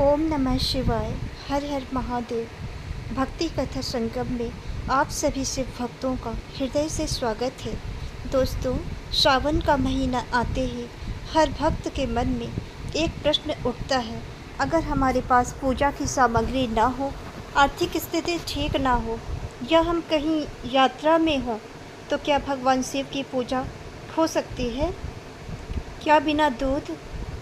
ओम नमः शिवाय। हर हर महादेव। भक्ति कथा संगम में आप सभी शिव भक्तों का हृदय से स्वागत है। दोस्तों, श्रावण का महीना आते ही हर भक्त के मन में एक प्रश्न उठता है। अगर हमारे पास पूजा की सामग्री ना हो, आर्थिक स्थिति ठीक ना हो या हम कहीं यात्रा में हों, तो क्या भगवान शिव की पूजा हो सकती है? क्या बिना दूध,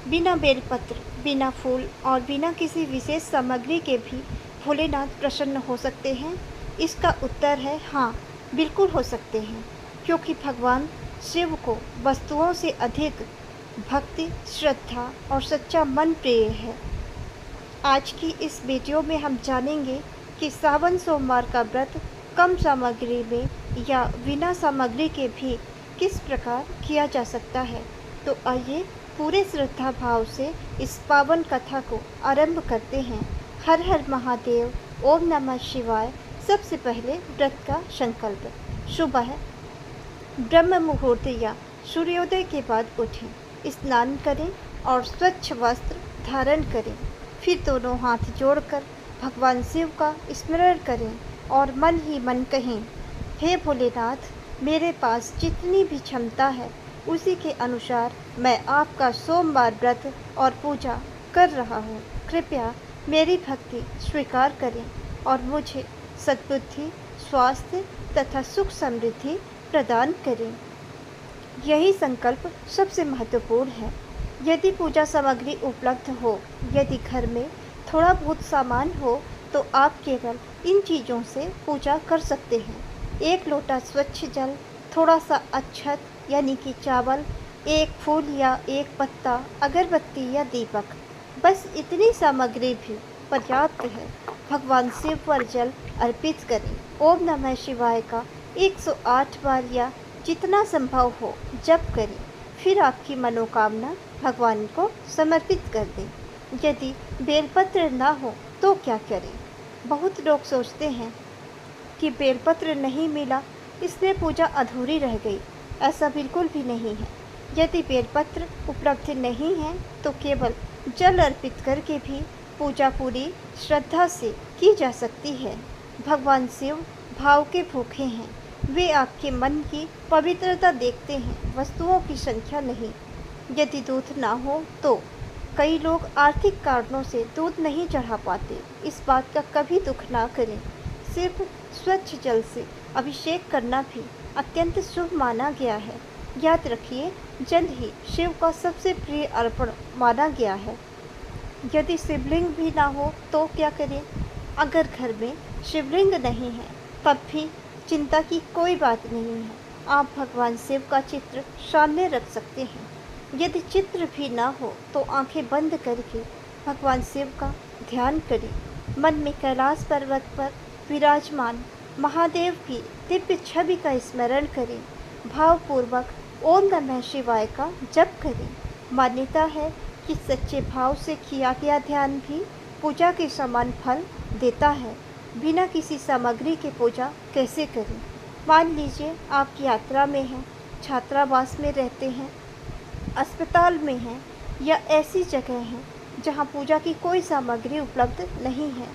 बिना बेलपत्र, बिना फूल और बिना किसी विशेष सामग्री के भी भोलेनाथ प्रसन्न हो सकते हैं? इसका उत्तर है हाँ, बिल्कुल हो सकते हैं, क्योंकि भगवान शिव को वस्तुओं से अधिक भक्ति, श्रद्धा और सच्चा मन प्रिय है। आज की इस वीडियो में हम जानेंगे कि सावन सोमवार का व्रत कम सामग्री में या बिना सामग्री के भी किस प्रकार किया जा सकता है। तो आइए पूरे श्रद्धा भाव से इस पावन कथा को आरंभ करते हैं। हर हर महादेव, ओम नमः शिवाय। सबसे पहले व्रत का संकल्प। सुबह ब्रह्म मुहूर्त या सूर्योदय के बाद उठें, स्नान करें और स्वच्छ वस्त्र धारण करें। फिर दोनों हाथ जोड़कर भगवान शिव का स्मरण करें और मन ही मन कहें, हे भोलेनाथ, मेरे पास जितनी भी क्षमता है उसी के अनुसार मैं आपका सोमवार व्रत और पूजा कर रहा हूँ। कृपया मेरी भक्ति स्वीकार करें और मुझे सद्बुद्धि, स्वास्थ्य तथा सुख समृद्धि प्रदान करें। यही संकल्प सबसे महत्वपूर्ण है। यदि पूजा सामग्री उपलब्ध हो, यदि घर में थोड़ा बहुत सामान हो, तो आप केवल इन चीज़ों से पूजा कर सकते हैं। एक लोटा स्वच्छ जल, थोड़ा सा अक्षत यानी कि चावल, एक फूल या एक पत्ता, अगरबत्ती या दीपक, बस इतनी सामग्री भी पर्याप्त है। भगवान शिव पर जल अर्पित करें। ओम नमः शिवाय का 108 बार या जितना संभव हो जप करें। फिर आपकी मनोकामना भगवान को समर्पित कर दें। यदि बेलपत्र ना हो तो क्या करें? बहुत लोग सोचते हैं कि बेलपत्र नहीं मिला इसलिए पूजा अधूरी रह गई। ऐसा बिल्कुल भी नहीं है। यदि बेलपत्र उपलब्ध नहीं है तो केवल जल अर्पित करके भी पूजा पूरी श्रद्धा से की जा सकती है। भगवान शिव भाव के भूखे हैं। वे आपके मन की पवित्रता देखते हैं, वस्तुओं की संख्या नहीं। यदि दूध ना हो तो कई लोग आर्थिक कारणों से दूध नहीं चढ़ा पाते। इस बात का कभी दुख ना करें। सिर्फ स्वच्छ जल से अभिषेक करना भी अत्यंत शुभ माना गया है। याद रखिए, जल ही शिव का सबसे प्रिय अर्पण माना गया है। यदि शिवलिंग भी ना हो तो क्या करें? अगर घर में शिवलिंग नहीं है तब भी चिंता की कोई बात नहीं है। आप भगवान शिव का चित्र सामने रख सकते हैं। यदि चित्र भी ना हो तो आंखें बंद करके भगवान शिव का ध्यान करें। मन में कैलाश पर्वत पर विराजमान महादेव की दिव्य छवि का स्मरण करें। भावपूर्वक ओम नमः शिवाय का जप करें। मान्यता है कि सच्चे भाव से किया गया ध्यान भी पूजा के समान फल देता है। बिना किसी सामग्री के पूजा कैसे करें? मान लीजिए आप यात्रा में हैं, छात्रावास में रहते हैं, अस्पताल में हैं या ऐसी जगह हैं जहां पूजा की कोई सामग्री उपलब्ध नहीं है।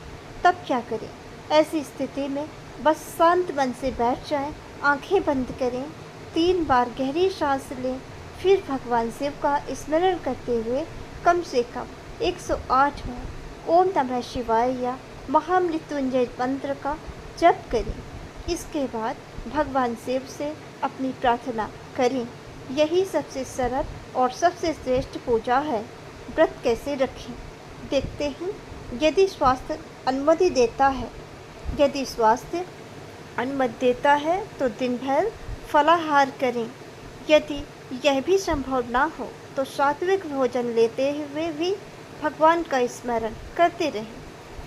तब क्या करें? ऐसी स्थिति में बस शांत मन से बैठ जाएं, आंखें बंद करें, 3 बार गहरी सांस लें, फिर भगवान शिव का स्मरण करते हुए कम से कम 108 बार ओम नमः शिवाय या महामृत्युंजय मंत्र का जप करें। इसके बाद भगवान शिव से अपनी प्रार्थना करें। यही सबसे सरल और सबसे श्रेष्ठ पूजा है। व्रत कैसे रखें देखते हैं। यदि स्वास्थ्य अनुमति देता है तो दिन भर फलाहार करें। यदि यह भी संभव ना हो तो सात्विक भोजन लेते हुए भी भगवान का स्मरण करते रहें।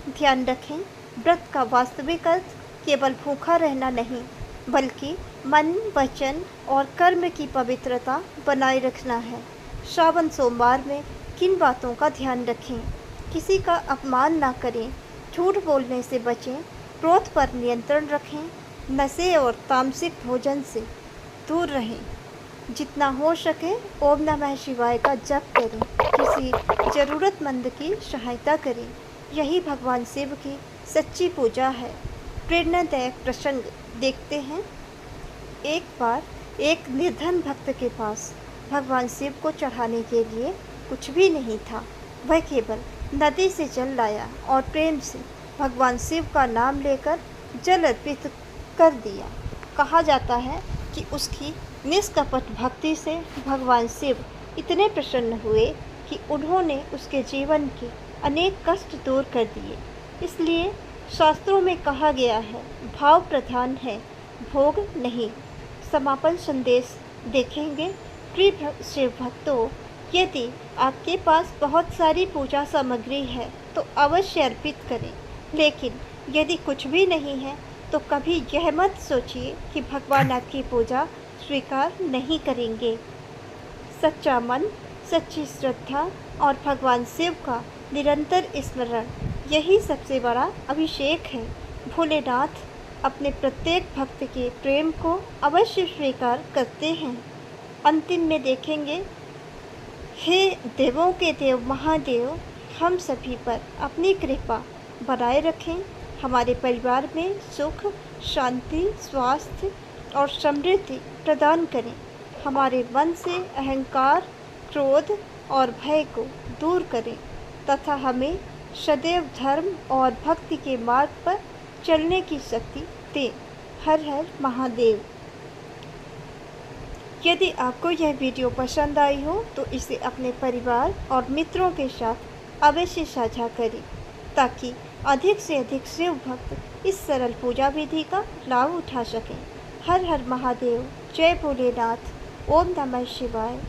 ध्यान रखें, व्रत का वास्तविक अर्थ केवल भूखा रहना नहीं, बल्कि मन, वचन और कर्म की पवित्रता बनाए रखना है। श्रावण सोमवार में किन बातों का ध्यान रखें? किसी का अपमान ना करें, झूठ बोलने से बचें, क्रोध पर नियंत्रण रखें, नशे और तामसिक भोजन से दूर रहें। जितना हो सके ओम नमः शिवाय का जप करें। किसी ज़रूरतमंद की सहायता करें। यही भगवान शिव की सच्ची पूजा है। प्रेरणादायक प्रसंग देखते हैं। एक बार एक निर्धन भक्त के पास भगवान शिव को चढ़ाने के लिए कुछ भी नहीं था। वह केवल नदी से जल लाया और प्रेम से भगवान शिव का नाम लेकर जल अर्पित कर दिया। कहा जाता है कि उसकी निष्कपट भक्ति से भगवान शिव इतने प्रसन्न हुए कि उन्होंने उसके जीवन के अनेक कष्ट दूर कर दिए। इसलिए शास्त्रों में कहा गया है, भाव प्रधान है, भोग नहीं। समापन संदेश देखेंगे। प्रिय शिव भक्तों, यदि आपके पास बहुत सारी पूजा सामग्री है तो अवश्य अर्पित करें, लेकिन यदि कुछ भी नहीं है तो कभी यह मत सोचिए कि भगवान आपकी पूजा स्वीकार नहीं करेंगे। सच्चा मन, सच्ची श्रद्धा और भगवान शिव का निरंतर स्मरण, यही सबसे बड़ा अभिषेक है। भोलेनाथ अपने प्रत्येक भक्त के प्रेम को अवश्य स्वीकार करते हैं। अंतिम में देखेंगे, हे देवों के देव महादेव, हम सभी पर अपनी कृपा बनाए रखें। हमारे परिवार में सुख, शांति, स्वास्थ्य और समृद्धि प्रदान करें। हमारे मन से अहंकार, क्रोध और भय को दूर करें तथा हमें सदैव धर्म और भक्ति के मार्ग पर चलने की शक्ति दें। हर हर महादेव। यदि आपको यह वीडियो पसंद आई हो तो इसे अपने परिवार और मित्रों के साथ अवश्य साझा करें, ताकि अधिक से अधिक शिव भक्त इस सरल पूजा विधि का लाभ उठा सकें। हर हर महादेव। जय भोलेनाथ। ओम नमः शिवाय।